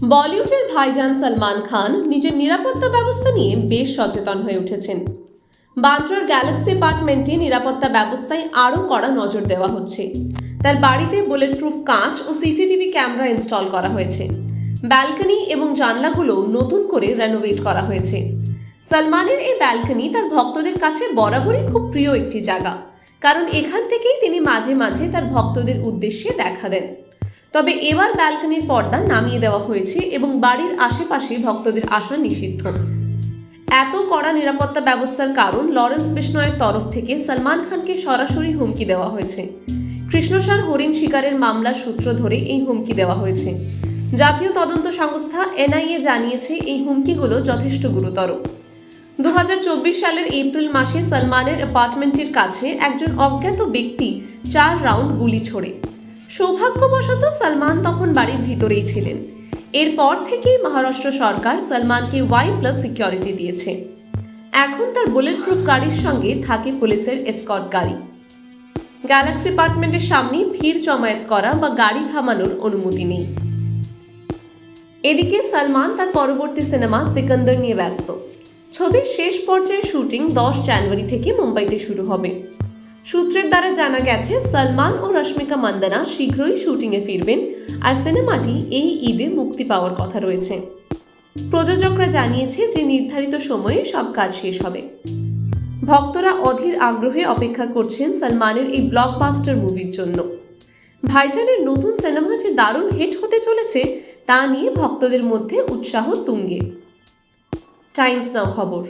বলিউডের ভাইজান সলমান খান নিজের নিরাপত্তা ব্যবস্থা নিয়ে বেশ সচেতন হয়ে উঠেছেন। বান্দ্রার গ্যালাক্সি অ্যাপার্টমেন্টে নিরাপত্তা ব্যবস্থায় আরও কড়া নজর দেওয়া হচ্ছে। তার বাড়িতে বুলেট প্রুফ কাঁচ ও সিসিটিভি ক্যামেরা ইনস্টল করা হয়েছে। ব্যালকনি এবং জানলাগুলো নতুন করে রেনোভেট করা হয়েছে। সলমানের এই ব্যালকনি তার ভক্তদের কাছে বরাবরই খুব প্রিয় একটি জায়গা, কারণ এখান থেকেই তিনি মাঝে মাঝে তার ভক্তদের উদ্দেশ্যে দেখা দেন। তবে এবার ব্যালকনির পর্দা নামিয়ে দেওয়া হয়েছে এবং বাড়ির আশেপাশে ভক্তদের আসা নিষিদ্ধ। এত কড়া নিরাপত্তা ব্যবস্থার কারণ লরেন্স বিশনয়ের তরফ থেকে সলমান খানকে সরাসরি হুমকি দেওয়া হয়েছে। কৃষ্ণসার হরিণ শিকারের মামলার সূত্র ধরে এই হুমকি দেওয়া হয়েছে। জাতীয় তদন্ত সংস্থা এনআইএ জানিয়েছে এই হুমকিগুলো যথেষ্ট গুরুতর। 2024 সালের এপ্রিল মাসে সলমানের অ্যাপার্টমেন্টের কাছে একজন অজ্ঞাত ব্যক্তি 4 রাউন্ড গুলি ছোড়ে। সৌভাগ্যবশত সলমান তখন বাড়ির ভিতরেই ছিলেন। এরপর থেকেই মহারাষ্ট্র সরকার সলমানকে Y+ সিকিউরিটি দিয়েছে। এখন তার বুলেট প্রুফ গাড়ির সঙ্গে থাকে পুলিশের এসকর্ট গাড়ি। গ্যালাক্সি অ্যাপার্টমেন্টের সামনে ভিড় জমায়েত করা বা গাড়ি থামানোর অনুমতি নেই। এদিকে সলমান তার পরবর্তী সিনেমা সিকান্দার নিয়ে ব্যস্ত। ছবির শেষ পর্যায়ের শুটিং 10 জানুয়ারি থেকে মুম্বাইতে শুরু হবে। সূত্রের দ্বারা জানা গেছে সলমান ও রশ্মিকা মান্দানা শীঘ্রই শুটিংয়ে ফিরবেন, আর সিনেমাটি এই ঈদে মুক্তি পাওয়ার কথা রয়েছে। প্রযোজকরা জানিয়েছে যে নির্ধারিত সময়ে সব কাজ শেষ হবে। ভক্তরা অধীর আগ্রহে অপেক্ষা করছেন সলমানের এই ব্লকবাস্টার মুভির জন্য। ভাইজানের নতুন সিনেমা যে দারুণ হিট হতে চলেছে তা নিয়ে ভক্তদের মধ্যে উৎসাহ তুঙ্গে। টাইমস নাও খবর।